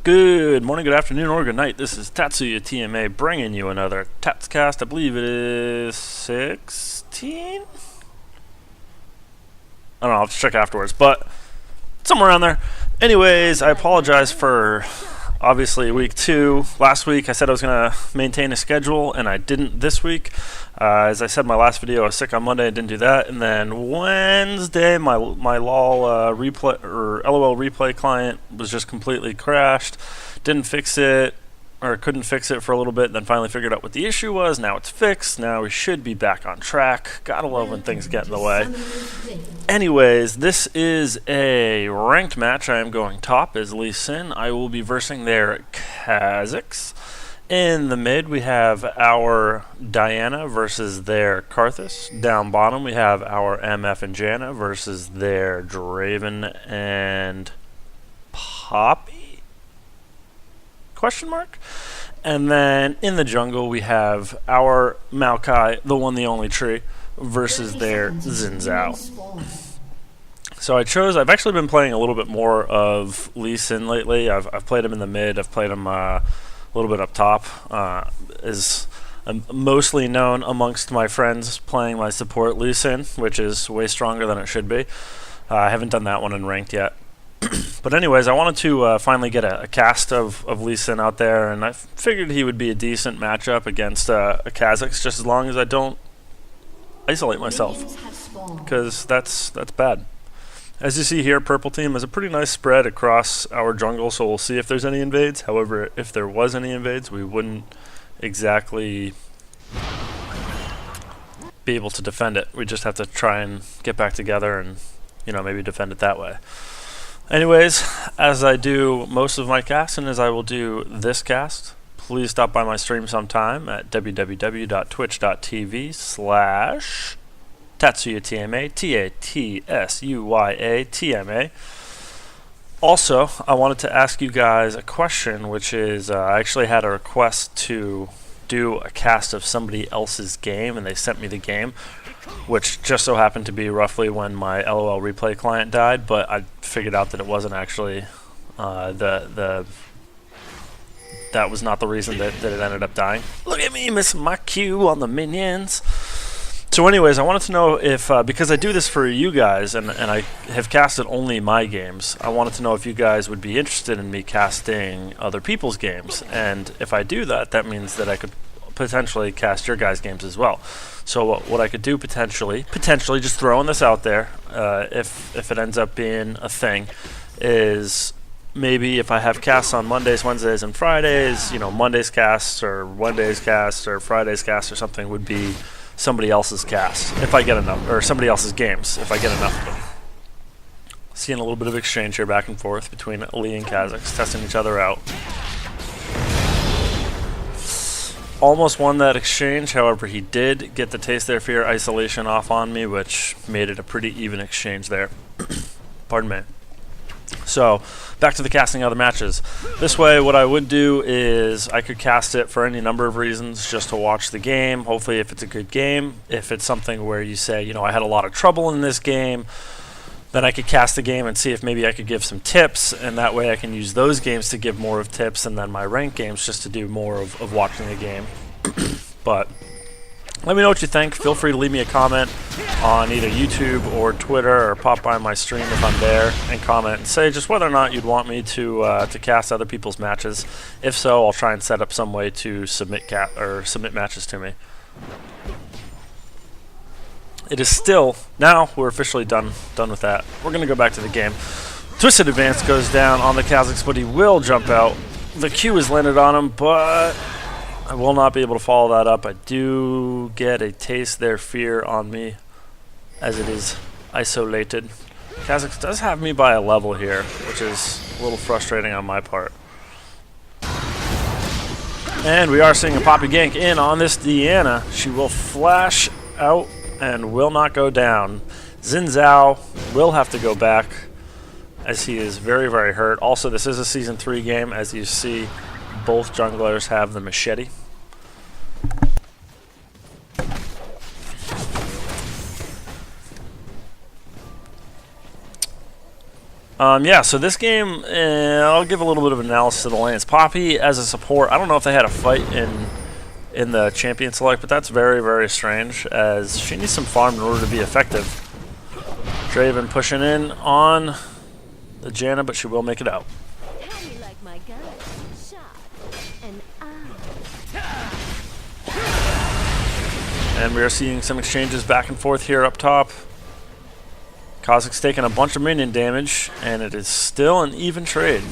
Good morning, good afternoon, or good night. This is Tatsuya TMA bringing you another TatsCast. I believe it is 16? I don't know, I'll have to check afterwards, but somewhere around there. Anyways, I apologize for obviously week 2. Last week I said I was going to maintain a schedule, and I didn't this week. As I said in my last video, I was sick on Monday and didn't do that. And then Wednesday, my LOL replay or LOL replay client was just completely crashed. Didn't fix it, or couldn't fix it for a little bit. Then finally figured out what the issue was. Now it's fixed. Now we should be back on track. Gotta love when things get in the way. Anyways, this is a ranked match. I am going top as Lee Sin. I will be versing their Kha'Zix. In the mid, we have our Janna versus their Karthus. Down bottom, we have our MF and Janna versus their Draven and Poppy? Question mark? And then in the jungle, we have our Maokai, the one, the only tree, versus their Zhao. So I've actually been playing a little bit more of Lee Sin lately. I've played him in the mid, I've played him a little bit up top. Is mostly known amongst my friends playing my support Lee Sin, which is way stronger than it should be. I haven't done that one in ranked yet. But anyways, I wanted to finally get a cast of Lee Sin out there, and I figured he would be a decent matchup against a Kha'Zix, just as long as I don't isolate myself, because that's bad. As you see here, purple team has a pretty nice spread across our jungle, so we'll see if there's any invades. However, if there was any invades, we wouldn't exactly be able to defend it. We just have to try and get back together and, maybe defend it that way. Anyways, as I do most of my casts, and as I will do this cast, please stop by my stream sometime at www.twitch.tv/Tatsuya TMA, Tatsuya TMA. Also, I wanted to ask you guys a question, which is I actually had a request to do a cast of somebody else's game, and they sent me the game, which just so happened to be roughly when my LOL replay client died, but I figured out that it wasn't actually that was not the reason that it ended up dying. Look at me missing my cue on the minions. So anyways, I wanted to know if, because I do this for you guys, and I have casted only my games, I wanted to know if you guys would be interested in me casting other people's games. And if I do that, that means that I could potentially cast your guys' games as well. So what I could do potentially, just throwing this out there, if it ends up being a thing, is maybe if I have casts on Mondays, Wednesdays, and Fridays, Mondays casts or Wednesdays casts or Fridays casts or something would be somebody else's cast if I get enough, or somebody else's games if I get enough of them. Seeing a little bit of exchange here back and forth between Lee and Kha'Zix, testing each other out. Almost won that exchange, however he did get the Taste Their Fear isolation off on me, which made it a pretty even exchange there. Pardon me. So, back to the casting other matches. This way, what I would do is I could cast it for any number of reasons, just to watch the game. Hopefully, if it's a good game. If it's something where you say, I had a lot of trouble in this game, then I could cast the game and see if maybe I could give some tips, and that way I can use those games to give more of tips, and then my ranked games just to do more of watching the game. But let me know what you think. Feel free to leave me a comment on either YouTube or Twitter, or pop by my stream if I'm there and comment and say just whether or not you'd want me to cast other people's matches. If so, I'll try and set up some way to submit matches to me. It is still, now we're officially done with that. We're going to go back to the game. Twisted Advance goes down on the Kha'Zix, but he will jump out. The Q is landed on him, but I will not be able to follow that up. I do get a Taste Their Fear on me as it is isolated. Kha'Zix does have me by a level here, which is a little frustrating on my part. And we are seeing a Poppy gank in on this Janna. She will flash out and will not go down. Zhao will have to go back, as he is very, very hurt. Also, this is a Season 3 game. As you see, both junglers have the machete. Yeah, so this game, I'll give a little bit of analysis of the lanes. Poppy as a support, I don't know if they had a fight in the champion select, but that's very, very strange, as she needs some farm in order to be effective. Draven pushing in on the Janna, but she will make it out. And we are seeing some exchanges back and forth here up top. Kha'Zix taking a bunch of minion damage, and it is still an even trade.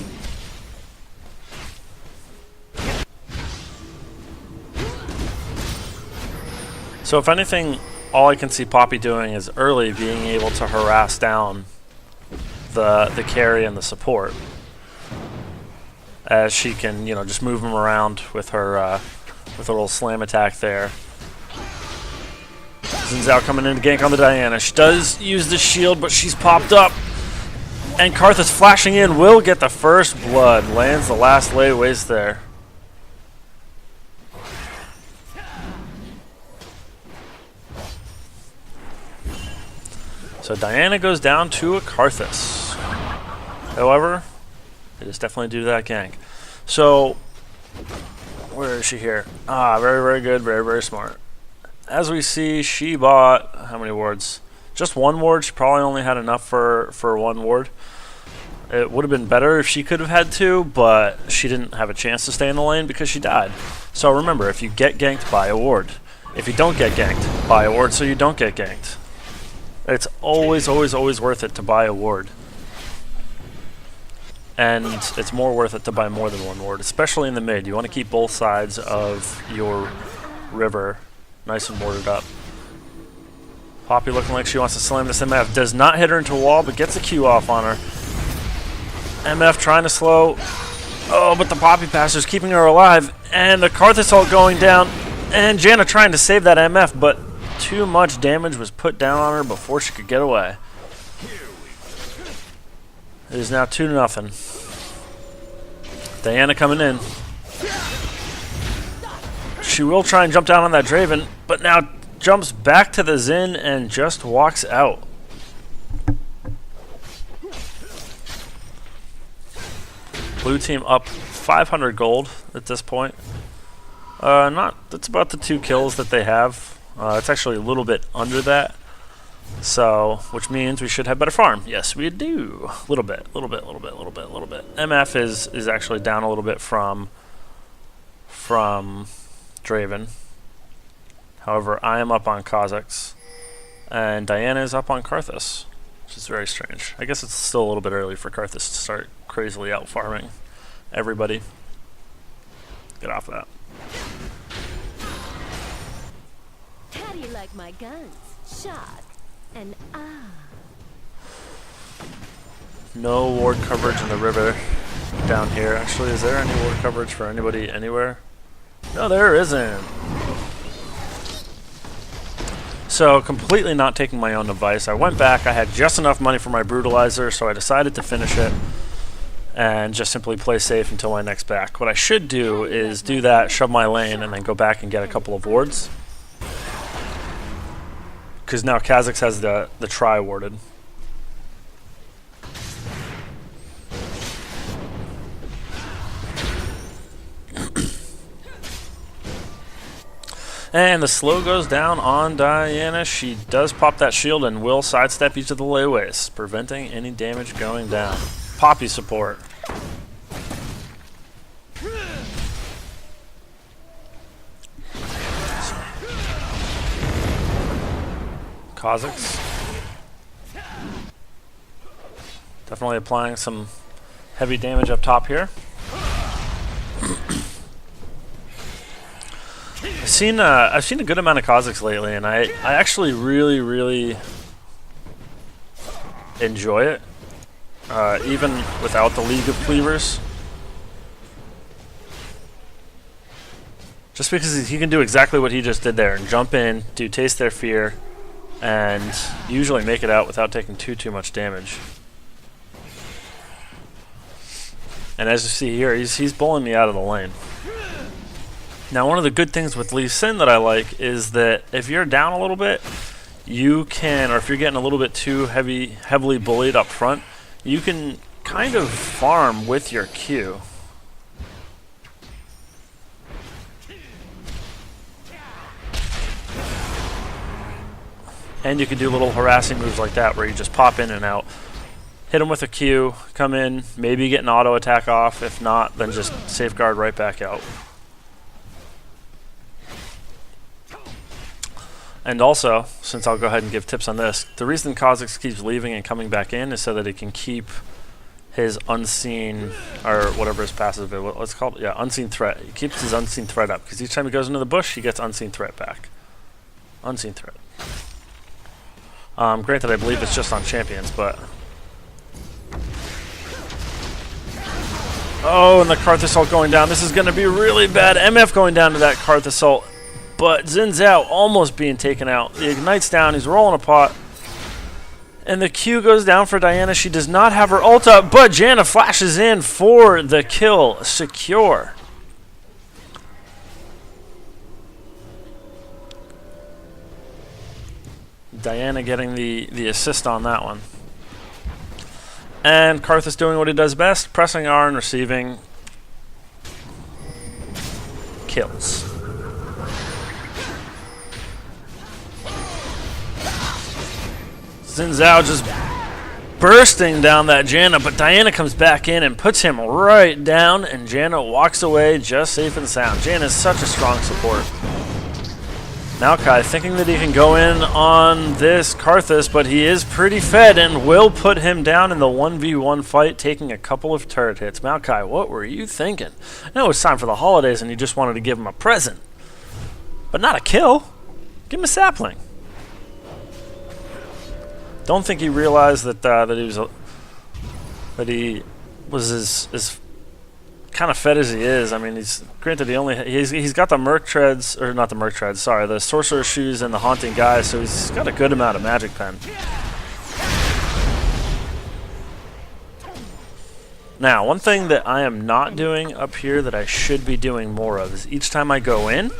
So if anything, all I can see Poppy doing is early being able to harass down the carry and the support, as she can, you know, just move them around with her little slam attack there. Zhao coming in to gank on the Diana. She does use the shield, but she's popped up. And Karthus flashing in will get the first blood. Lands the last layaways there. So Diana goes down to a Karthus. However, it is definitely due to that gank. So, where is she here? Ah, very, very good. Very, very smart. As we see, she bought, how many wards? Just one ward. She probably only had enough for one ward. It would have been better if she could have had two, but she didn't have a chance to stay in the lane because she died. So remember, if you get ganked, buy a ward. If you don't get ganked, buy a ward so you don't get ganked. It's always, always, always worth it to buy a ward. And it's more worth it to buy more than one ward, especially in the mid. You want to keep both sides of your river nice and warded up. Poppy looking like she wants to slam this MF. Does not hit her into a wall, but gets a Q off on her. MF trying to slow. Oh, but the Poppy Passer's keeping her alive. And the Karthus ult going down. And Janna trying to save that MF, but too much damage was put down on her before she could get away. It is now 2-0. Diana coming in. She will try and jump down on that Draven, but now jumps back to the Xin and just walks out. Blue team up 500 gold at this point. That's about the 2 kills that they have. It's actually a little bit under that. So, which means we should have better farm. Yes, we do. A little bit. MF is actually down a little bit from Draven. However, I am up on Kha'Zix, and Diana is up on Karthus, which is very strange. I guess it's still a little bit early for Karthus to start crazily out farming everybody. Get off of that. How do you like my guns? Shot and No ward coverage in the river down here. Actually, is there any ward coverage for anybody anywhere? No, there isn't. So, completely not taking my own advice. I went back. I had just enough money for my brutalizer, so I decided to finish it and just simply play safe until my next back. What I should do is do that, shove my lane, and then go back and get a couple of wards. Because now Kha'Zix has the try warded. And the slow goes down on Diana. She does pop that shield and will sidestep each of the layaways, preventing any damage going down. Poppy support. Kha'Zix. Definitely applying some heavy damage up top here. I've seen a good amount of Kha'Zix lately, and I actually really enjoy it, even without the League of Cleavers. Just because he can do exactly what he just did there and jump in, do Taste Their Fear, and usually make it out without taking too much damage. And as you see here, he's bowling me out of the lane. Now, one of the good things with Lee Sin that I like is that if you're down a little bit, you can, or if you're getting a little bit too heavily bullied up front, you can kind of farm with your Q. And you can do little harassing moves like that where you just pop in and out. Hit him with a Q, come in, maybe get an auto attack off. If not, then just safeguard right back out. And also, since I'll go ahead and give tips on this, the reason Kha'Zix keeps leaving and coming back in is so that he can keep his unseen, or whatever his passive is, let's call it, yeah, unseen threat. He keeps his unseen threat up, because each time he goes into the bush, he gets unseen threat back. Unseen threat. Granted, I believe it's just on champions, but... Oh, and the Karthus ult going down. This is going to be really bad. MF going down to that Karthus ult. But Zhao almost being taken out. The Ignite's down. He's rolling a pot. And the Q goes down for Diana. She does not have her ult up, but Janna flashes in for the kill. Secure. Diana getting the assist on that one. And Karthus doing what he does best, pressing R and receiving kills. Zhao just bursting down that Janna, but Diana comes back in and puts him right down, and Janna walks away just safe and sound. Janna is such a strong support. Maokai thinking that he can go in on this Karthus, but he is pretty fed and will put him down in the 1v1 fight, taking a couple of turret hits. Maokai, what were you thinking? I know it's time for the holidays and you just wanted to give him a present, but not a kill. Give him a sapling. Don't think he realized that he was as kind of fed as he is. I mean, he's granted he's got the Merc treads, or not the Merc treads, sorry, the Sorcerer shoes and the Haunting guys, so he's got a good amount of magic pen. Now, one thing that I am not doing up here that I should be doing more of is each time I go in,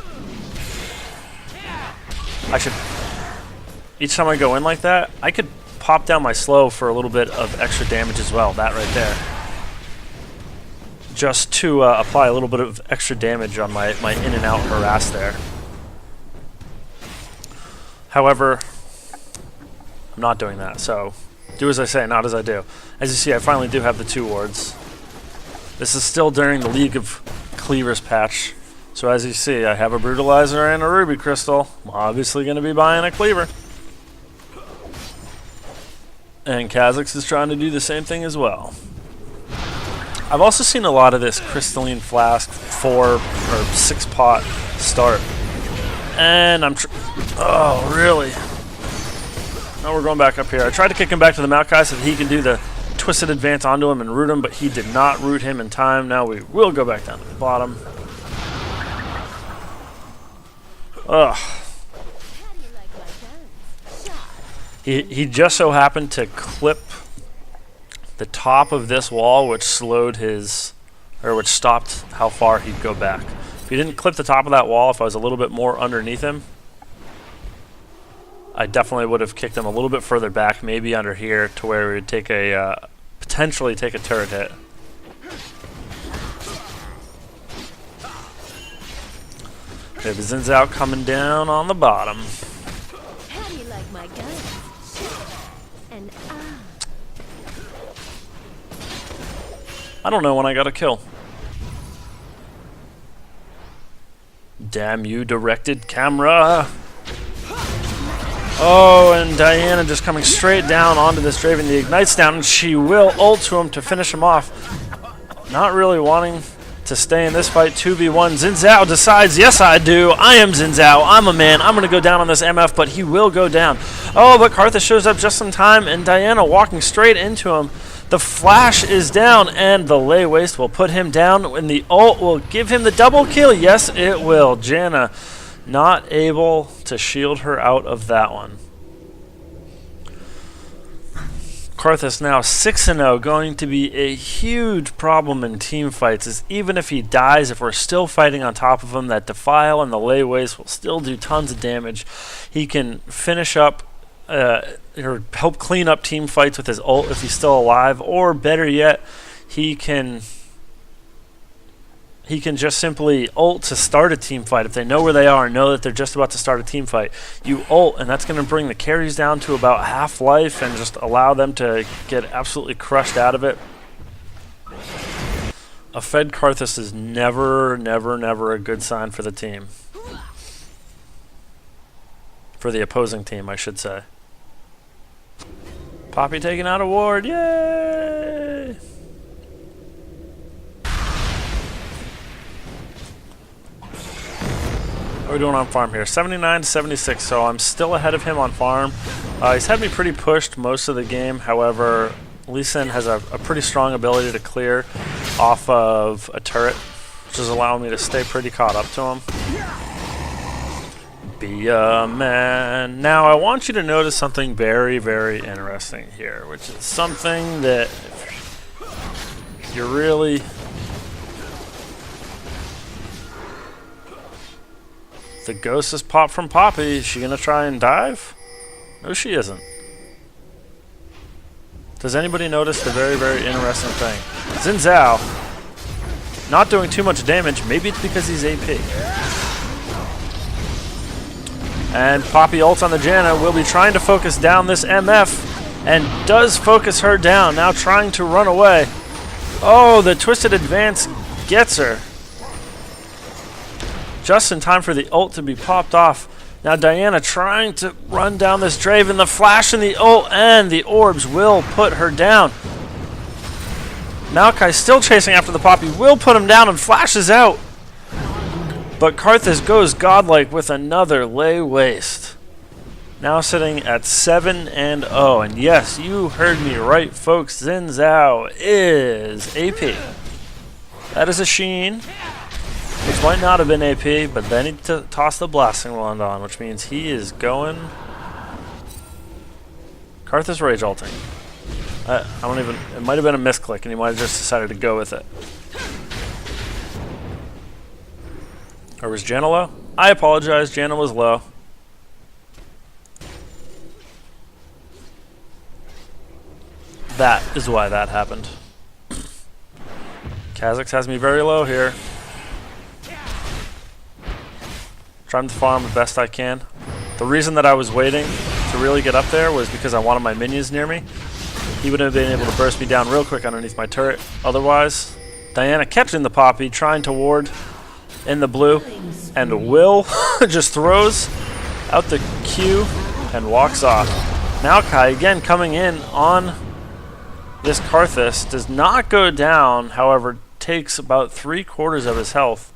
each time I go in like that, I could pop down my slow for a little bit of extra damage as well, that right there. Just to apply a little bit of extra damage on my in and out harass there. However, I'm not doing that, so do as I say, not as I do. As you see, I finally do have the 2 wards. This is still during the League of Cleavers patch, so as you see, I have a Brutalizer and a Ruby Crystal. I'm obviously going to be buying a Cleaver. And Kha'Zix is trying to do the same thing as well. I've also seen a lot of this Crystalline Flask 4 or 6 pot start. And I'm oh, really? Now we're going back up here. I tried to kick him back to the Maokai so that he can do the Twisted Advance onto him and root him, but he did not root him in time. Now we will go back down to the bottom. Ugh. He just so happened to clip the top of this wall, which slowed his, or which stopped how far he'd go back. If he didn't clip the top of that wall, if I was a little bit more underneath him, I definitely would have kicked him a little bit further back, maybe under here, to where we would take a, potentially take a turret hit. We have Zhao coming down on the bottom. How do you like my guns? And I don't know when I got a kill. Damn you, directed camera! Oh, and Diana just coming straight down onto this Draven. The Ignite's down, and she will ult to him to finish him off. Not really wanting to stay in this fight. 2v1. Zhao decides, yes I do. I am Zhao. I'm a man. I'm going to go down on this MF, but he will go down. Oh, but Karthus shows up just in time, and Diana walking straight into him. The flash is down, and the lay waste will put him down, and the ult will give him the double kill. Yes, it will. Janna not able to shield her out of that one. Karthus now 6-0, going to be a huge problem in team fights, as even if he dies, if we're still fighting on top of him, that Defile and the lay waste will still do tons of damage. He can finish up or help clean up team fights with his ult if he's still alive, or better yet, he can just simply ult to start a team fight. If they know where they are and know that they're just about to start a team fight, you ult, and that's going to bring the carries down to about half life and just allow them to get absolutely crushed out of it. A fed Karthus is never, never, never a good sign for the team. For the opposing team, I should say. Poppy taking out a ward, yay! What are we doing on farm here? 79 to 76, so I'm still ahead of him on farm. He's had me pretty pushed most of the game. However, Lee Sin has a pretty strong ability to clear off of a turret, which is allowing me to stay pretty caught up to him. Be a man. Now, I want you to notice something very, very interesting here, which is something that you're really... The ghost is popped from Poppy. Is she going to try and dive? No, she isn't. Does anybody notice the very, very interesting thing? Zhao, not doing too much damage. Maybe it's because he's AP. And Poppy ults on the Janna. Will be trying to focus down this MF. And does focus her down. Now trying to run away. Oh, the twisted advance gets her. Just in time for the ult to be popped off. Now Diana trying to run down this Draven. The flash and the ult and the orbs will put her down. Maokai still chasing after the Poppy. Will put him down and flashes out. But Karthus goes godlike with another lay waste. Now sitting at 7-0. And yes, you heard me right, folks. Zhao is AP. That is a Sheen. Which might not have been AP, but then he tossed the blasting wand on, which means he is going... Karthus rage ulting. I don't even... It might have been a misclick, and he might have just decided to go with it. Or was Janna low? I apologize, Janna was low. That is why that happened. Kha'Zix has me very low here. Trying to farm the best I can. The reason that I was waiting to really get up there was because I wanted my minions near me. He would have been able to burst me down real quick underneath my turret. Otherwise, Diana catching the Poppy, trying to ward in the blue, and Will just throws out the Q and walks off. Maokai again coming in on this Karthus. Does not go down, however, takes about 3/4 of his health.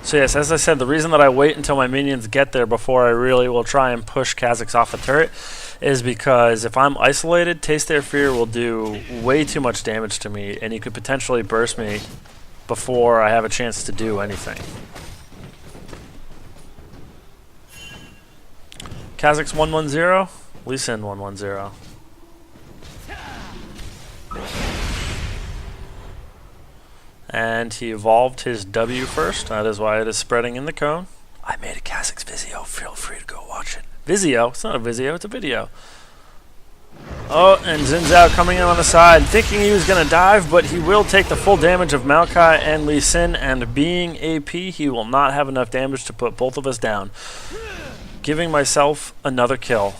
So yes, as I said, the reason that I wait until my minions get there before I really will try and push Kha'Zix off the turret is because if I'm isolated, Taste Their Fear will do way too much damage to me, and he could potentially burst me before I have a chance to do anything. Kha'Zix 110, Lee Sin 110. And he evolved his W first. That is why it is spreading in the cone. I made a Kha'Zix Vizio. Feel free to go watch it. Vizio? It's not a Vizio, it's a video. Oh, and Zhao coming in on the side, thinking he was going to dive, but he will take the full damage of Maokai and Lee Sin, and being AP, he will not have enough damage to put both of us down. Giving myself another kill.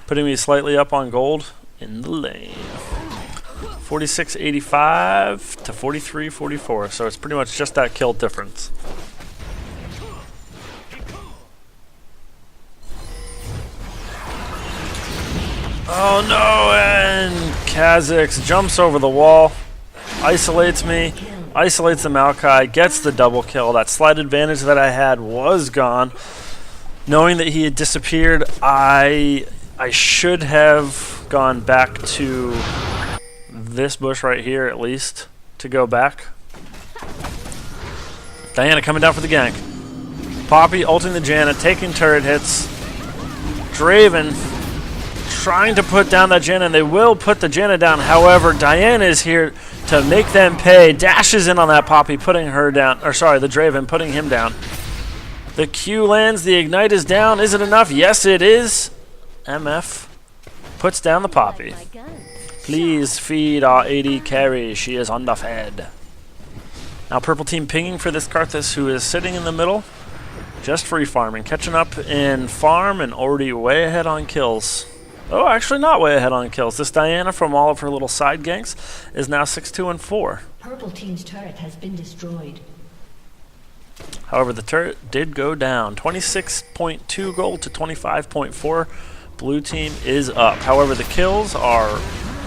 Putting me slightly up on gold in the lane. 46.85 to 43.44, so it's pretty much just that kill difference. Oh no, and Kha'Zix jumps over the wall, isolates me, isolates the Maokai, gets the double kill. That slight advantage that I had was gone. Knowing that he had disappeared, I should have gone back to this bush right here at least to go back. Diana coming down for the gank. Poppy ulting the Janna, taking turret hits. Draven trying to put down that Janna, and they will put the Janna down. However, Diana is here to make them pay. Dashes in on that Poppy, putting her down. Or sorry, the Draven, putting him down. The Q lands, the ignite is down. Is it enough? Yes, it is. MF puts down the Poppy. Please feed our AD carry. She is underfed. Now purple team pinging for this Karthus, who is sitting in the middle, just free farming, catching up in farm and already way ahead on kills. Oh, actually not way ahead on kills. This Diana, from all of her little side ganks, is now 6-2 and 4. Purple team's turret has been destroyed. However, the turret did go down. 26.2 gold to 25.4. Blue team is up. However, the kills are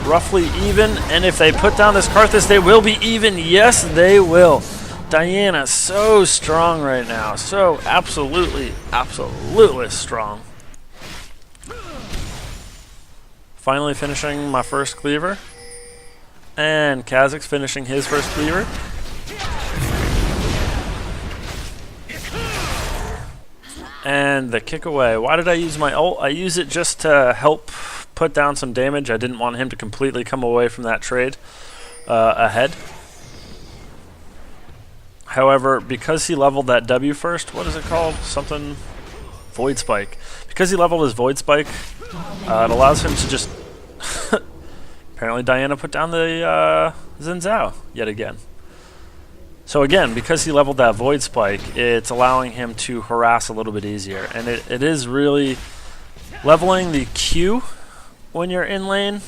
roughly even, and if they put down this Karthus, they will be even. Yes, they will. Diana, so strong right now. So absolutely, absolutely strong. Finally finishing my first cleaver. And Kha'Zix finishing his first cleaver. And the kick away. Why did I use my ult? I use it just to help put down some damage. I didn't want him to completely come away from that trade ahead. However, because he leveled that W first, what is it called? Something... Void Spike. Because he leveled his Void Spike, it allows him to just... Apparently Diana put down the Zhao yet again. So again, because he leveled that Void Spike, it's allowing him to harass a little bit easier. And it is really leveling the Q when you're in lane,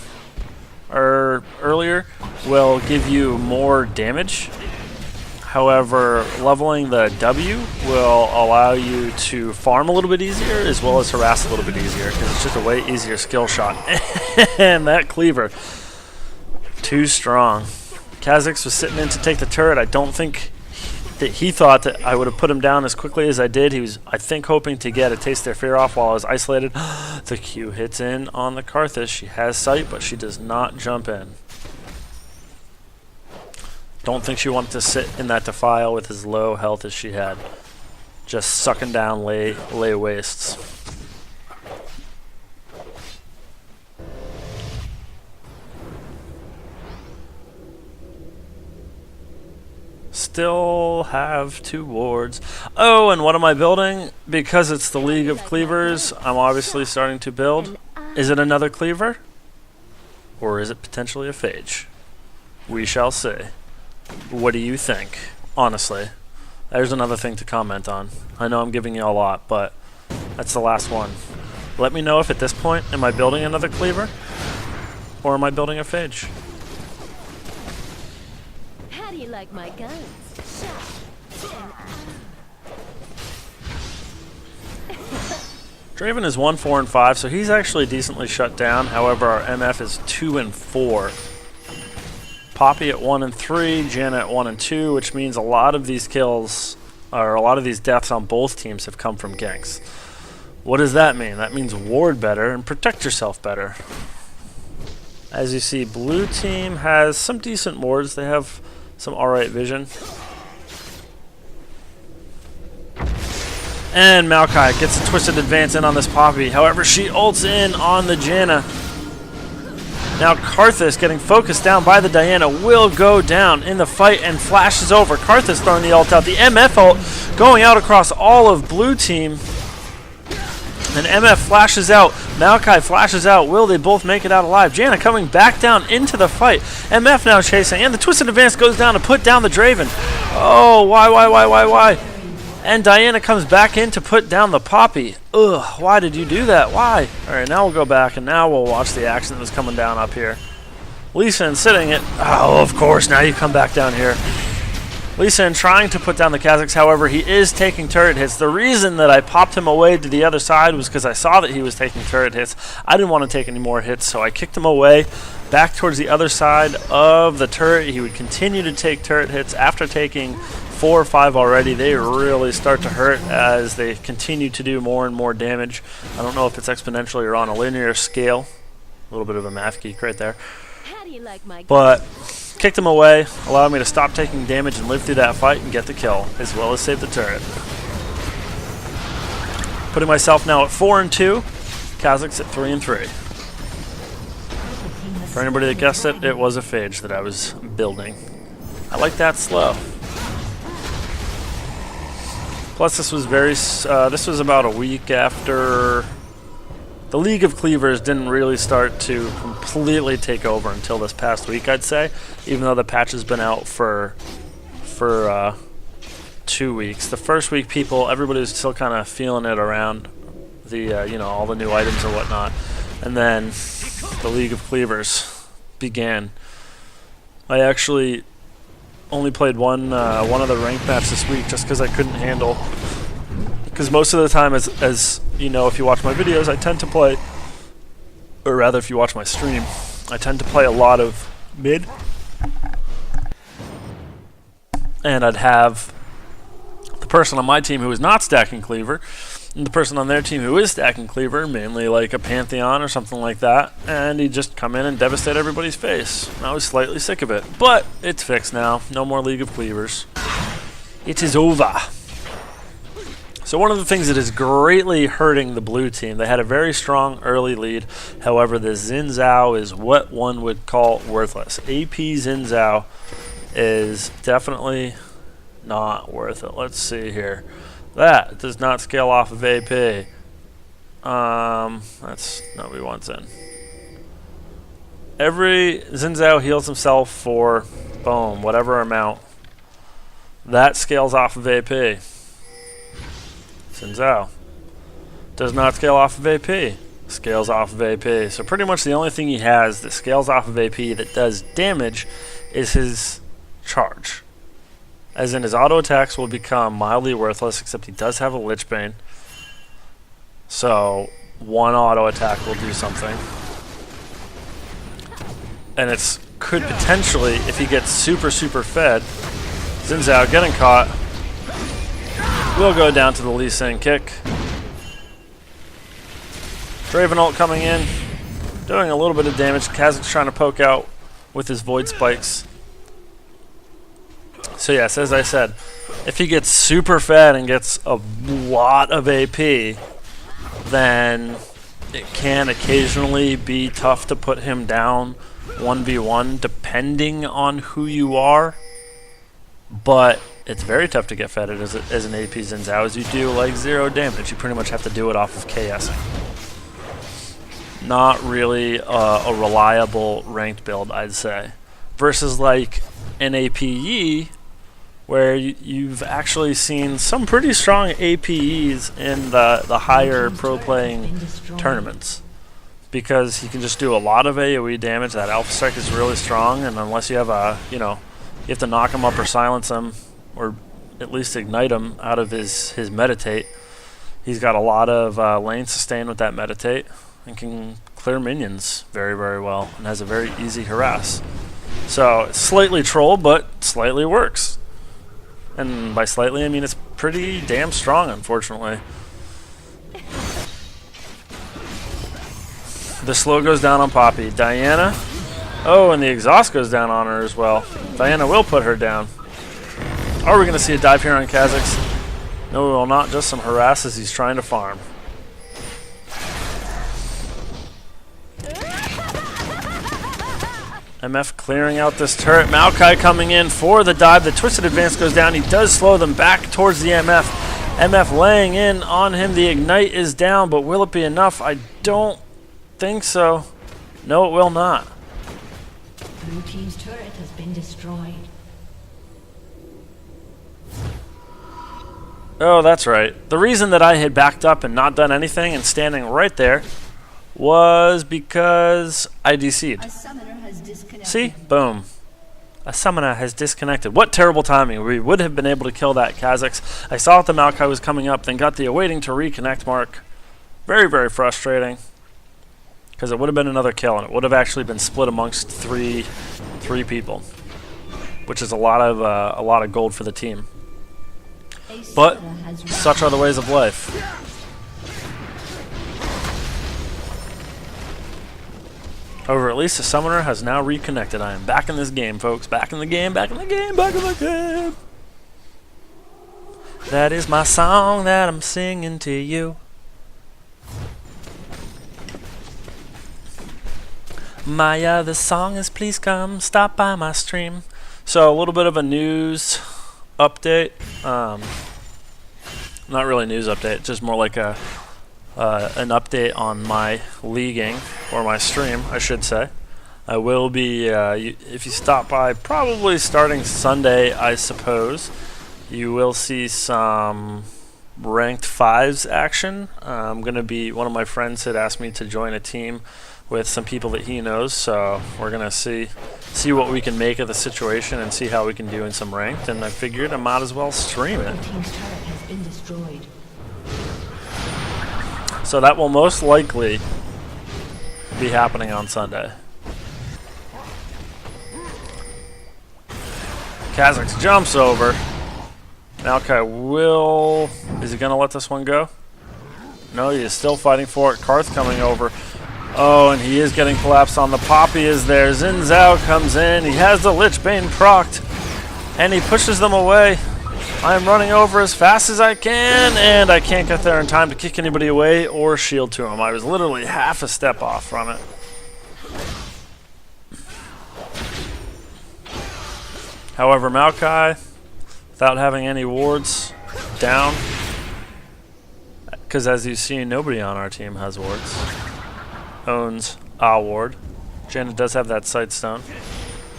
or earlier, will give you more damage. However, leveling the W will allow you to farm a little bit easier, as well as harass a little bit easier, because it's just a way easier skill shot. And that cleaver, too strong. Kha'Zix was sitting in to take the turret. I don't think that he thought that I would have put him down as quickly as I did. He was, I think, hoping to get a taste their fear off while I was isolated. The Q hits in on the Karthus. She has sight, but she does not jump in. Don't think she wanted to sit in that defile with as low health as she had. Just sucking down lay wastes. Still have 2 wards. Oh, and what am I building? Because it's the League of Cleavers, I'm obviously starting to build. Is it another cleaver? Or is it potentially a phage? We shall see. What do you think? Honestly. There's another thing to comment on. I know I'm giving you a lot, but that's the last one. Let me know if at this point, am I building another cleaver? Or am I building a phage? How do you like my guns? Draven is 1, 4, and 5, so he's actually decently shut down. However, our MF is 2 and 4. Poppy at 1 and 3, Janna at 1 and 2, which means a lot of these kills, or a lot of these deaths on both teams have come from ganks. What does that mean? That means ward better and protect yourself better. As you see, blue team has some decent wards. They have some alright vision. And Maokai gets a twisted advance in on this Poppy. However, she ults in on the Janna. Now Karthus, getting focused down by the Diana, will go down in the fight and flashes over. Karthus throwing the ult out. The MF ult going out across all of blue team. And MF flashes out. Maokai flashes out. Will they both make it out alive? Janna coming back down into the fight. MF now chasing. And the twisted advance goes down to put down the Draven. Oh, why? And Diana comes back in to put down the Poppy. Ugh, why did you do that? Why? Alright, now we'll go back and now we'll watch the action that was coming down up here. Lee Sin sitting it. Oh, of course, now you come back down here. Lee Sin trying to put down the Kha'Zix, however, he is taking turret hits. The reason that I popped him away to the other side was because I saw that he was taking turret hits. I didn't want to take any more hits, so I kicked him away back towards the other side of the turret. He would continue to take turret hits. After taking 4 or 5 already, they really start to hurt as they continue to do more and more damage. I don't know if it's exponentially or on a linear scale. A little bit of a math geek right there. How do you like my But kicked him away, allowed me to stop taking damage and live through that fight and get the kill, as well as save the turret. Putting myself now at 4 and 2, Kha'Zix at 3 and 3. For anybody that guessed it, it was a phage that I was building. I like that slow. Plus, this was this was about a week after the League of Cleavers didn't really start to completely take over until this past week, I'd say. Even though the patch has been out for 2 weeks. The first week, everybody was still kind of feeling it around the, you know, all the new items and whatnot. And then the League of Cleavers began. I actually only played one other ranked match this week just because I couldn't handle. Because most of the time, as you know, if you watch my videos, I tend to play, or rather, if you watch my stream, I tend to play a lot of mid. And I'd have the person on my team who is not stacking Cleaver, and the person on their team who is stacking Cleaver, mainly like a Pantheon or something like that, and he'd just come in and devastate everybody's face. I was slightly sick of it, but it's fixed now. No more League of Cleavers. It is over. So one of the things that is greatly hurting the blue team, they had a very strong early lead. However, the Zhao is what one would call worthless. AP Zhao is definitely not worth it. Let's see here. That does not scale off of AP. That's nobody wants in. Every Zhao heals himself for, boom, whatever amount. That scales off of AP. Zhao does not scale off of AP. Scales off of AP. So pretty much the only thing he has that scales off of AP that does damage is his charge. As in, his auto attacks will become mildly worthless, except he does have a Lich Bane. So one auto attack will do something. And it's could potentially, if he gets super fed, Zhao getting caught will go down to the Lee Sin kick. Draven ult coming in, doing a little bit of damage. Kha'Zix trying to poke out with his Void Spikes. So yes, as I said, if he gets super fed and gets a lot of AP, then it can occasionally be tough to put him down 1v1 depending on who you are. But it's very tough to get fed as an AP Zhao, as you do like 0 damage. You pretty much have to do it off of KSing. Not really a reliable ranked build, I'd say. Versus like an APE, where you've actually seen some pretty strong APEs in the higher pro playing tournaments. Because he can just do a lot of AoE damage. That Alpha Strike is really strong, and unless you have you have to knock him up or silence him, or at least ignite him out of his meditate. He's got a lot of lane sustain with that meditate, and can clear minions very well, and has a very easy harass. So it's slightly troll, but slightly works. And by slightly, I mean it's pretty damn strong, unfortunately. The slow goes down on Poppy. Diana. Oh, and the exhaust goes down on her as well. Diana will put her down. Are we going to see a dive here on Kha'Zix? No, we will not. Just some harass as he's trying to farm. MF clearing out this turret. Maokai coming in for the dive. The Twisted Advance goes down. He does slow them back towards the MF. MF laying in on him. The Ignite is down, but will it be enough? I don't think so. No, it will not. Blue team's turret has been destroyed. Oh, that's right. The reason that I had backed up and not done anything and standing right there was because I DC'd. A summoner has disconnected. See? Boom. A summoner has disconnected. What terrible timing. We would have been able to kill that Kha'Zix. I saw that the Maokai was coming up, then got the awaiting to reconnect mark. Very frustrating. Because it would have been another kill, and it would have actually been split amongst three people, which is a lot of gold for the team. But such are the ways of life. However, at least the summoner has now reconnected. I am back in this game, folks. Back in the game, back in the game, back in the game. That is my song that I'm singing to you. My other song is Please Come Stop By My Stream. So a little bit of a news update. Not really a news update, just more like a an update on my leaguing, or my stream, I should say. I will be, if you stop by, probably starting Sunday, I suppose, you will see some ranked 5s action. I'm going to be, one of my friends had asked me to join a team with some people that he knows, so we're going to see what we can make of the situation and see how we can do in some ranked, and I figured I might as well stream it. So that will most likely be happening on Sunday. Kha'Zix jumps over. Maokai will... Is he going to let this one go? No, he is still fighting for it. Karth coming over. Oh, and he is getting collapsed on. The Poppy is there. Zhao comes in. He has the Lich Bane procced. And he pushes them away. I am running over as fast as I can. And I can't get there in time to kick anybody away or shield to him. I was literally half a step off from it. However, Maokai, without having any wards, down. Because as you've seen, nobody on our team has wards. Owns a ward. Janna does have that Sightstone.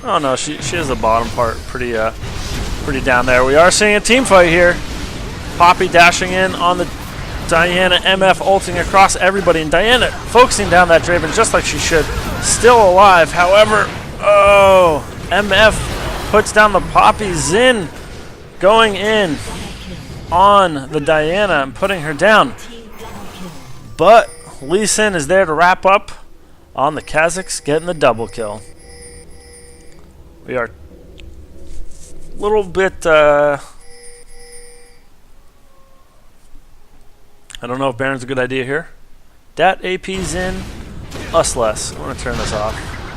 Oh no, she has the bottom part pretty down there. We are seeing a team fight here. Poppy dashing in on the Diana, MF ulting across everybody, and Diana focusing down that Draven just like she should. Still alive, however, oh, MF puts down the Poppy. Zin going in on the Diana and putting her down. But Lee Sin is there to wrap up on the Kha'Zix, getting the double kill. We are a little bit, I don't know if Baron's a good idea here. Dat AP's in, us less. I'm going to turn this off.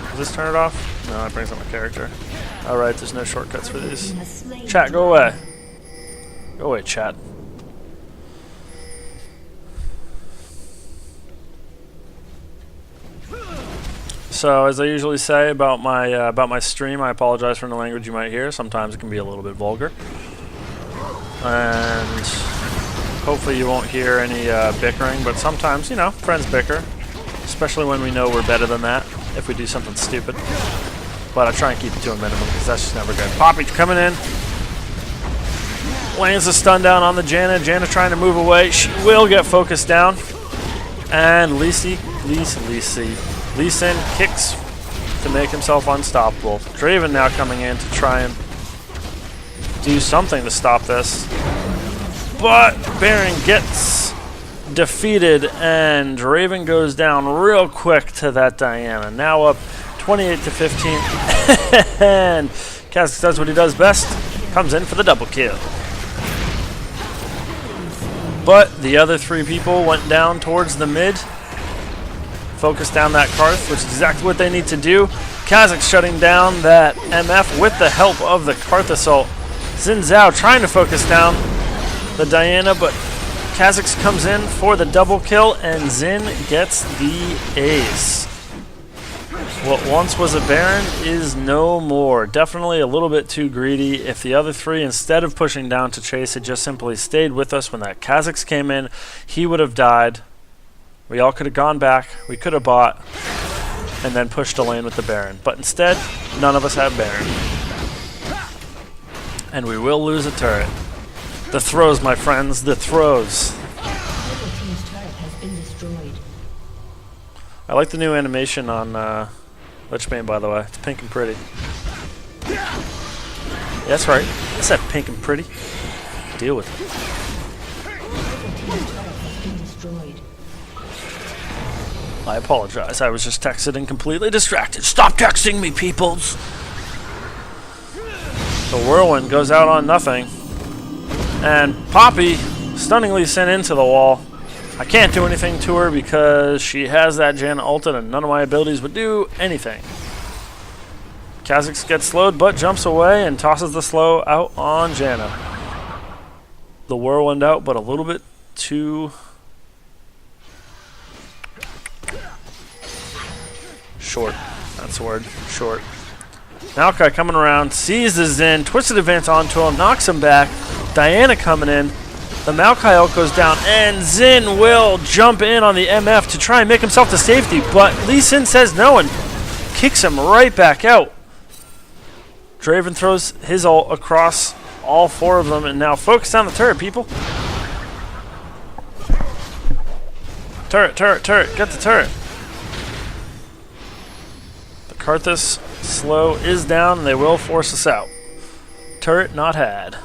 Does this turn it off? No, it brings up my character. Alright, there's no shortcuts for these. Chat, go away. Go away, chat. So, as I usually say about my stream, I apologize for the language you might hear. Sometimes it can be a little bit vulgar. And hopefully you won't hear any bickering, but sometimes, you know, friends bicker. Especially when we know we're better than that, if we do something stupid. But I try and keep it to a minimum, because that's just never good. Poppy coming in. Lands a stun down on the Janna. Janna trying to move away. She will get focused down. And Lee Sin kicks to make himself unstoppable. Draven now coming in to try and do something to stop this. But Baron gets defeated, and Draven goes down real quick to that Diana. Now up 28 to 15. And Kha'Zix does what he does best. Comes in for the double kill. But the other 3 people went down towards the mid. Focus down that Karth, which is exactly what they need to do. Kha'Zix shutting down that MF with the help of the Karthus ult. Zhao trying to focus down the Diana, but Kha'Zix comes in for the double kill, and Zin gets the ace. What once was a Baron is no more. Definitely a little bit too greedy. If the other 3, instead of pushing down to chase, had just simply stayed with us when that Kha'Zix came in, he would have died. We all could have gone back, we could have bought, and then pushed a lane with the Baron. But instead, none of us have Baron. And we will lose a turret. The throws, my friends, the throws. I like the new animation on Lich Bane, by the way. It's pink and pretty. Yeah, that's right. I said pink and pretty. Deal with it. I apologize. I was just texted and completely distracted. Stop texting me, peoples! The Whirlwind goes out on nothing. And Poppy stunningly sent into the wall. I can't do anything to her because she has that Janna ulted and none of my abilities would do anything. Kha'Zix gets slowed but jumps away and tosses the slow out on Janna. The Whirlwind out, but a little bit too short. That's the word. Short. Maokai coming around, sees the Zen, twisted advance onto him, knocks him back. Diana coming in. The Maokai ult goes down, and Xin will jump in on the MF to try and make himself to safety, but Lee Sin says no and kicks him right back out. Draven throws his ult across all 4 of them, and now focus on the turret, people. Turret, turret, turret, get the turret. The Karthus slow is down, and they will force us out. Turret not had.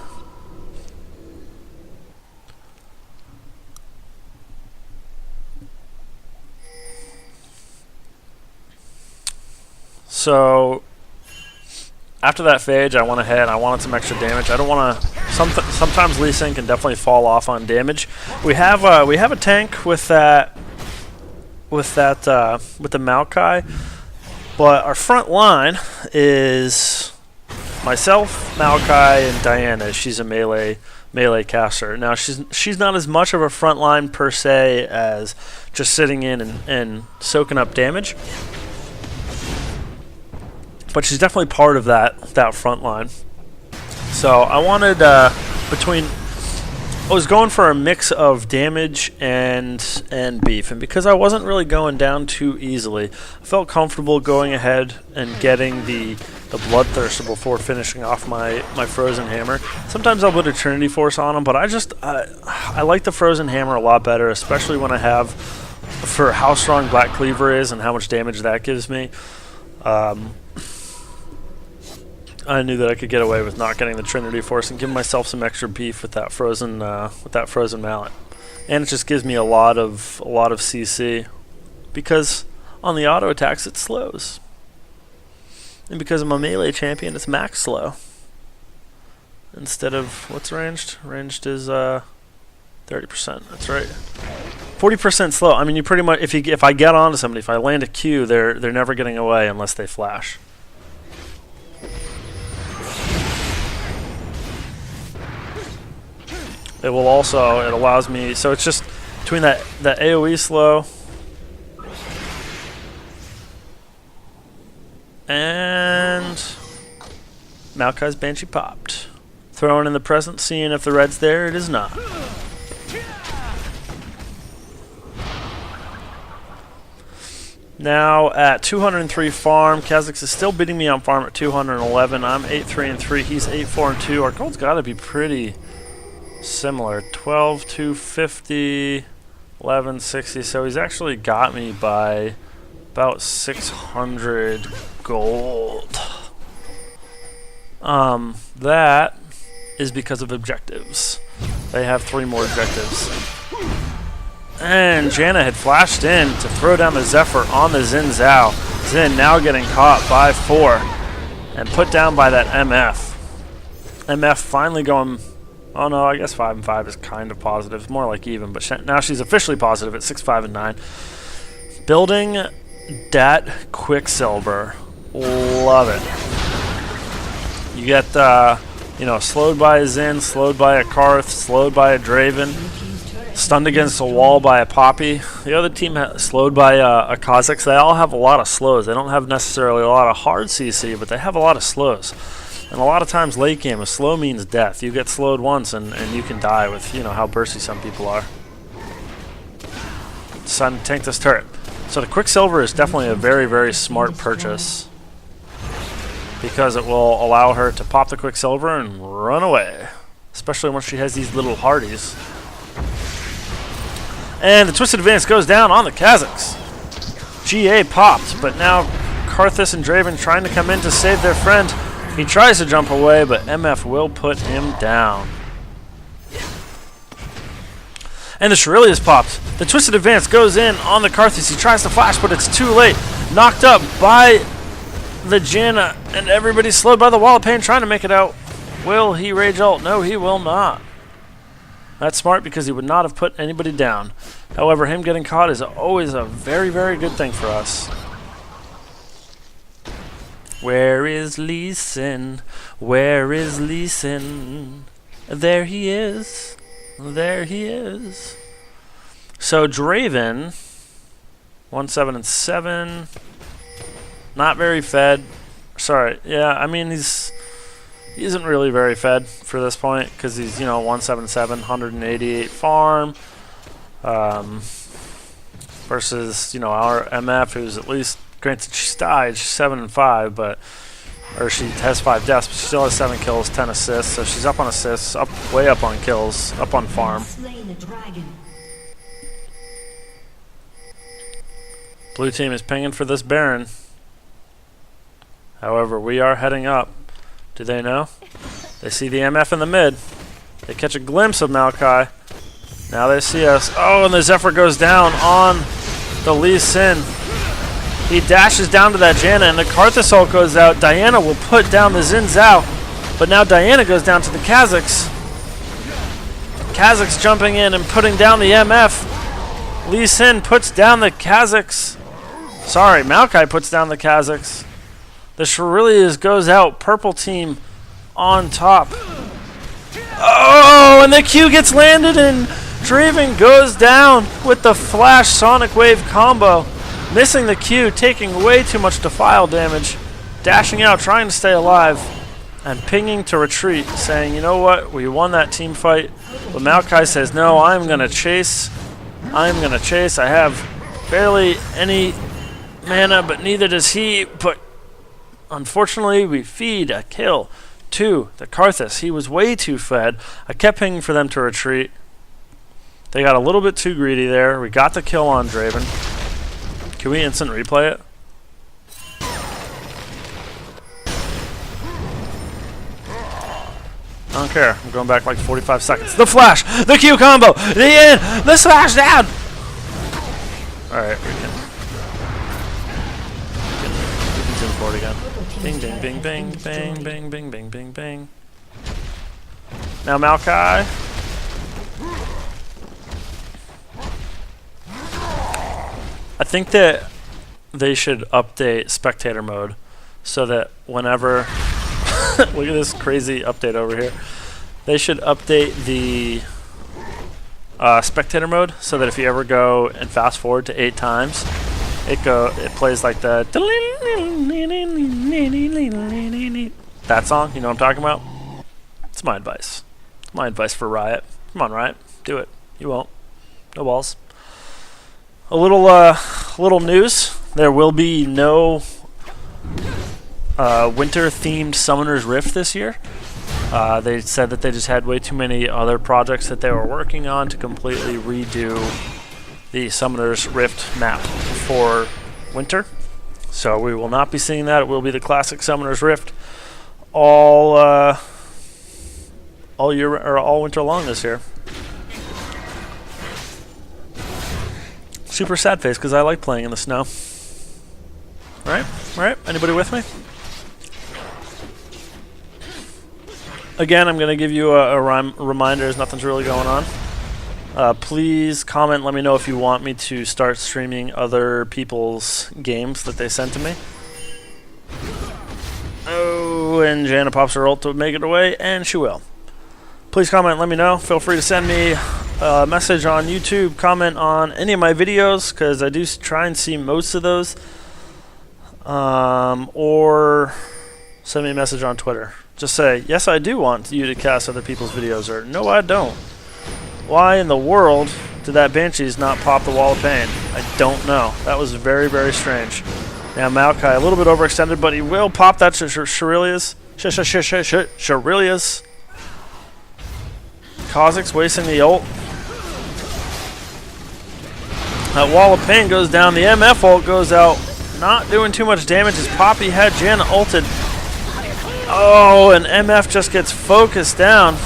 So after that phage, I went ahead. I wanted some extra damage. I don't want to. Sometimes Lee Sin can definitely fall off on damage. We have a tank with the Maokai, but our front line is myself, Maokai, and Diana. She's a melee caster. Now she's not as much of a front line per se as just sitting in and soaking up damage. But she's definitely part of that front line. So I wanted I was going for a mix of damage and beef, and because I wasn't really going down too easily, I felt comfortable going ahead and getting the Bloodthirster before finishing off my Frozen Hammer. Sometimes I'll put a Trinity Force on them, but I like the Frozen Hammer a lot better, especially when I have, for how strong Black Cleaver is and how much damage that gives me. I knew that I could get away with not getting the Trinity Force and give myself some extra beef with that frozen mallet, and it just gives me a lot of CC because on the auto attacks it slows, and because I'm a melee champion, it's max slow instead of what's ranged. Ranged is 30%. That's right. 40% slow. I mean, you pretty much if I get onto somebody, if I land a Q, they're never getting away unless they flash. It allows me, so it's just between that AoE slow and Maokai's Banshee popped. Throwing in the present, seeing if the red's there. It is not. Now at 203 farm, Kha'Zix is still beating me on farm at 211. I'm 8-3-3. He's 8-4-2. Our gold's got to be pretty similar. 12-250, 11-60. So he's actually got me by about 600 gold. That is because of objectives. They have 3 more objectives. And Janna had flashed in to throw down the Zephyr on the Zhao. Xin now getting caught by 4 and put down by that MF. MF finally going, oh no, I guess 5 and 5 is kind of positive. It's more like even, but now she's officially positive at 6, 5, and 9. Building that Quicksilver. Love it. You get, slowed by a Xin, slowed by a Karth, slowed by a Draven, stunned against a wall by a Poppy. The other team slowed by a Kha'Zix. They all have a lot of slows. They don't have necessarily a lot of hard CC, but they have a lot of slows. And a lot of times late game, a slow means death. You get slowed once and you can die with, how bursty some people are. Deciding to tank this turret. So the Quicksilver is definitely a very, very smart purchase, because it will allow her to pop the Quicksilver and run away. Especially once she has these little hardies. And the Twisted Advance goes down on the Kha'Zix. GA popped, but now Karthus and Draven trying to come in to save their friend. He tries to jump away, but MF will put him down. And the Shurilius popped. The Twisted Advance goes in on the Karthus. He tries to flash, but it's too late. Knocked up by the Janna, and everybody's slowed by the Wall of Pain trying to make it out. Will he rage ult? No, he will not. That's smart, because he would not have put anybody down. However, him getting caught is always a very, very good thing for us. Where is Lee Sin? Where is Lee Sin? There he is. There he is. So Draven, 1-7-7. Not very fed. Sorry. Yeah, I mean, he's He isn't really very fed for this point because he's, 177, 188 farm. Versus, our MF, who's at least, granted she's died, she's 7 and 5, but she has 5 deaths, but she still has 7 kills, 10 assists, so she's up on assists, way up on kills, up on farm. Blue team is pinging for this Baron. However, we are heading up. Do they know? They see the MF in the mid. They catch a glimpse of Maokai. Now they see us. Oh, and the Zephyr goes down on the Lee Sin. He dashes down to that Janna, and the Karthus ult goes out. Diana will put down the Xin Zhao, but now Diana goes down to the Kha'Zix. Kha'Zix jumping in and putting down the MF. Lee Sin puts down the Kha'Zix. Sorry, Maokai puts down the Kha'Zix. The Shurilias goes out. Purple team on top. Oh, and the Q gets landed, and Draven goes down with the Flash Sonic Wave combo. Missing the Q, taking way too much Defile damage. Dashing out, trying to stay alive. And pinging to retreat, saying, you know what, we won that team fight. But Maokai says, no, I'm going to chase. I'm going to chase. I have barely any mana, but neither does he. But unfortunately, we feed a kill to the Karthus. He was way too fed. I kept pinging for them to retreat. They got a little bit too greedy there. We got the kill on Draven. Can we instant replay it? I don't care. I'm going back like 45 seconds. The flash! The Q combo! The in! The slash down! Alright, we can zoom forward again. Bing, bing, bing, bing, bing, bing, bing, bing, bing, bing. Now Maokai. I think that they should update spectator mode so that whenever look at this crazy update over here. They should update the spectator mode so that if you ever go and fast forward to 8 times, it plays like the that song. You know what I'm talking about? It's my advice. It's my advice for Riot. Come on, Riot, do it. You won't. No balls. A little news. There will be no winter-themed Summoner's Rift this year. They said that they just had way too many other projects that they were working on to completely redo the Summoner's Rift map for winter. So we will not be seeing that. It will be the classic Summoner's Rift all year or all winter long this year. Super sad face because I like playing in the snow. Right? Anybody with me? Again, I'm going to give you a reminder as nothing's really going on. Please comment, let me know if you want me to start streaming other people's games that they sent to me. Oh, and Janna pops her ult to make it away, and she will. Please comment, let me know. Feel free to send me a message on YouTube, comment on any of my videos, because I do try and see most of those. Or send me a message on Twitter. Just say, yes, I do want you to cast other people's videos, or no, I don't. Why in the world did that Banshees not pop the Wall of Pain? I don't know. That was very, very strange. Now Maokai, a little bit overextended, but he will pop that Shurilias. Shurilias. Kha'Zix wasting the ult. That Wall of Pain goes down. The MF ult goes out. Not doing too much damage as Poppy had Janna ulted. Oh, and MF just gets focused down.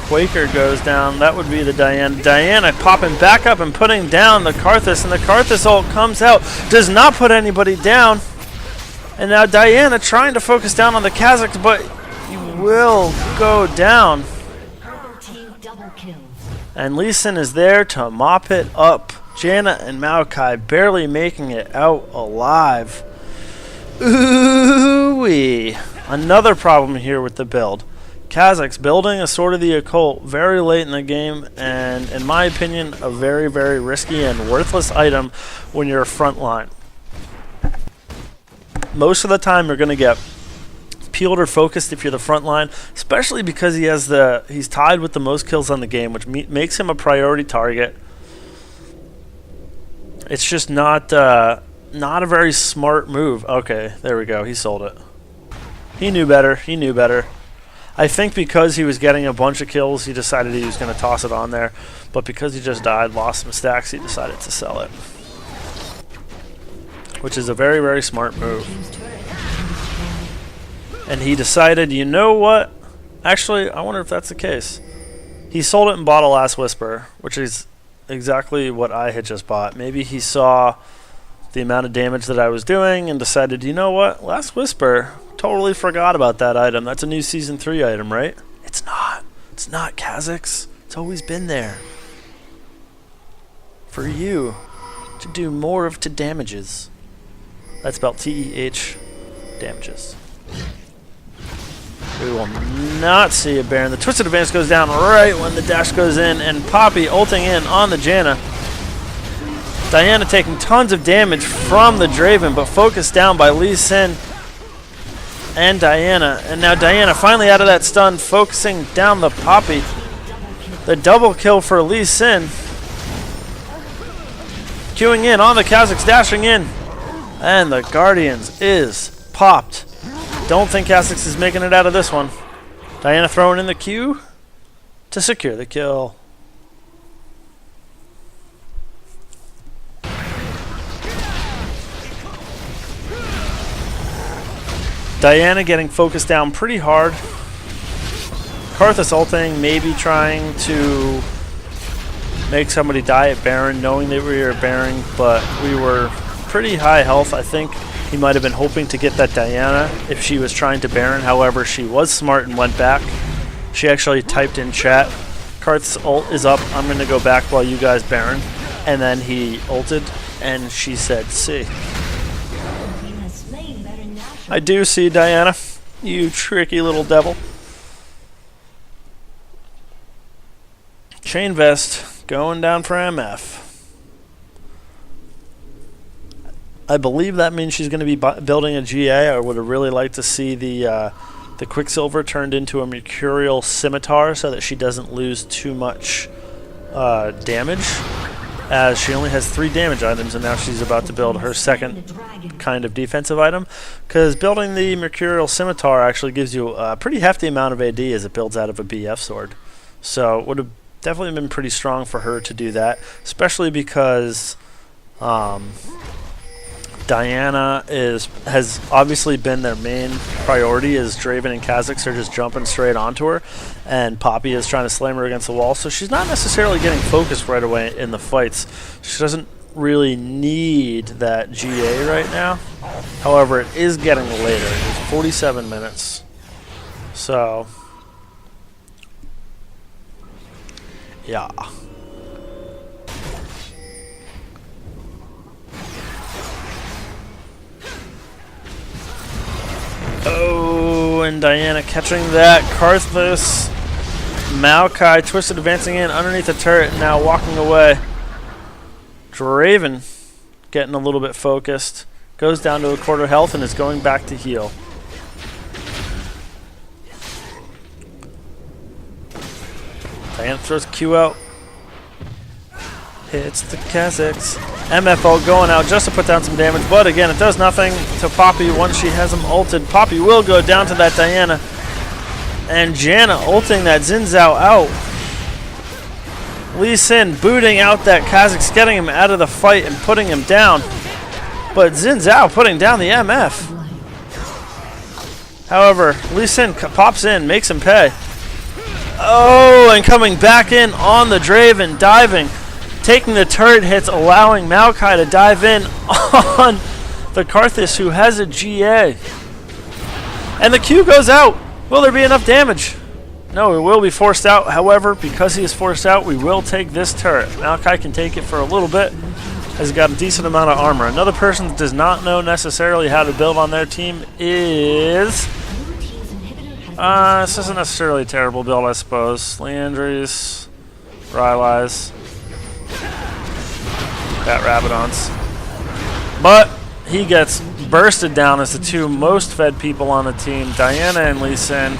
Quaker goes down. That would be the Diana. Diana popping back up and putting down the Karthus, and the Karthus ult comes out. Does not put anybody down. And now Diana trying to focus down on the Kha'Zix, but he will go down. And Lee Sin is there to mop it up. Janna and Maokai barely making it out alive. Ooh-wee. Another problem here with the build. Kha'Zix building a Sword of the Occult very late in the game, and in my opinion, a very, very risky and worthless item when you're front line. most of the time you're going to get peeled or focused if you're the front line, especially because he's tied with the most kills on the game, which makes him a priority target. It's just not a very smart move. Okay, there we go. He sold it. He knew better. He knew better. I think because he was getting a bunch of kills, he decided he was going to toss it on there. But because he just died, lost some stacks, he decided to sell it. Which is a very, very smart move. And he decided, you know what? Actually, I wonder if that's the case. He sold it and bought a Last Whisper, which is exactly what I had just bought. Maybe he saw the amount of damage that I was doing and decided, you know what? Last Whisper, totally forgot about that item. That's a new Season 3 item, right? It's not. It's not, Kha'Zix. It's always been there. For you to do more of to damages. That's spelled T-E-H, damages. We will not see a Baron. The Twisted Advance goes down right when the dash goes in, and Poppy ulting in on the Janna. Diana taking tons of damage from the Draven, but focused down by Lee Sin and Diana. And now Diana finally out of that stun, focusing down the Poppy. The double kill for Lee Sin. Queuing in on the Kha'Zix, dashing in. And the Guardians is popped. Don't think Kha'Zix is making it out of this one. Diana throwing in the Q to secure the kill. Diana getting focused down pretty hard. Karthus ulting, maybe trying to make somebody die at Baron, knowing that we were Baron, but we were pretty high health. I think he might have been hoping to get that Diana if she was trying to Baron. However, she was smart and went back. She actually typed in chat, Karth's ult is up, I'm going to go back while you guys Baron. And then he ulted, and she said, see. I do see, Diana. You tricky little devil. Chain Vest going down for MF. I believe that means she's going to be building a GA. I would have really liked to see the Quicksilver turned into a Mercurial Scimitar so that she doesn't lose too much damage, as she only has 3 damage items, and now she's about to build her second kind of defensive item, because building the Mercurial Scimitar actually gives you a pretty hefty amount of AD as it builds out of a BF sword. So it would have definitely been pretty strong for her to do that, especially because Diana has obviously been their main priority, as Draven and Kha'Zix are just jumping straight onto her, and Poppy is trying to slam her against the wall, so she's not necessarily getting focused right away in the fights. She doesn't really need that GA right now. However, it is getting later. It's 47 minutes. So, yeah. Oh, and Diana catching that. Karthus, Maokai, Twisted advancing in underneath the turret, now walking away. Draven getting a little bit focused. Goes down to a quarter health and is going back to heal. Diana throws Q out. Hits the Kha'Zix. MFO going out just to put down some damage, but again, it does nothing to Poppy once she has him ulted. Poppy will go down to that Diana. And Janna ulting that Xin Zhao out. Lee Sin booting out that Kha'Zix, getting him out of the fight and putting him down. But Xin Zhao putting down the MF. However, Lee Sin pops in, makes him pay. Oh, and coming back in on the Draven, diving. Taking the turret hits, allowing Maokai to dive in on the Karthus, who has a GA. And the Q goes out. Will there be enough damage? No, it will be forced out. However, because he is forced out, we will take this turret. Maokai can take it for a little bit, has got a decent amount of armor. Another person that does not know necessarily how to build on their team is... this isn't necessarily a terrible build, I suppose. Leandries, Rylai's, Bat Rabadons. But he gets bursted down as the two most fed people on the team. Diana and Lee Sin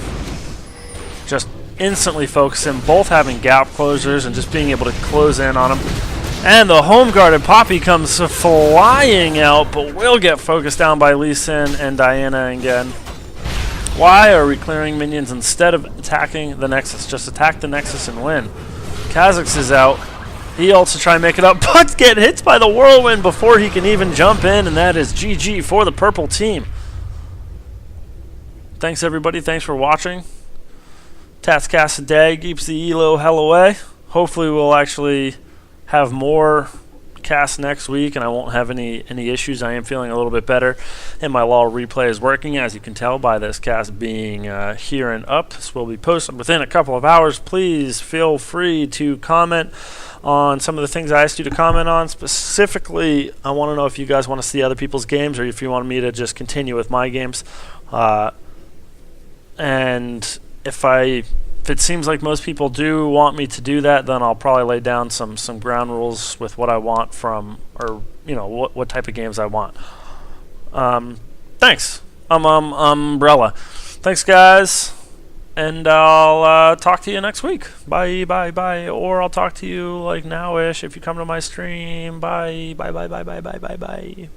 just instantly focus him, both having gap closures and just being able to close in on him. And the home guarded Poppy comes flying out, but will get focused down by Lee Sin and Diana again. Why are we clearing minions instead of attacking the Nexus? Just attack the Nexus and win. Kha'Zix is out. He ults to try and make it up, but get hit by the whirlwind before he can even jump in, and that is GG for the purple team. Thanks everybody, thanks for watching. TatsCast today keeps the elo hell away. Hopefully we'll actually have more casts next week and I won't have any issues. I am feeling a little bit better and my LoL replay is working, as you can tell by this cast being here and up. This will be posted within a couple of hours. Please feel free to comment on some of the things I asked you to comment on. Specifically, I want to know if you guys want to see other people's games or if you want me to just continue with my games. And if it seems like most people do want me to do that, then I'll probably lay down some ground rules with what I want from, or what type of games I want. Thanks. Umbrella. Thanks, guys. And I'll talk to you next week. Bye, bye, bye. Or I'll talk to you like now-ish if you come to my stream. Bye, bye, bye, bye, bye, bye, bye, bye.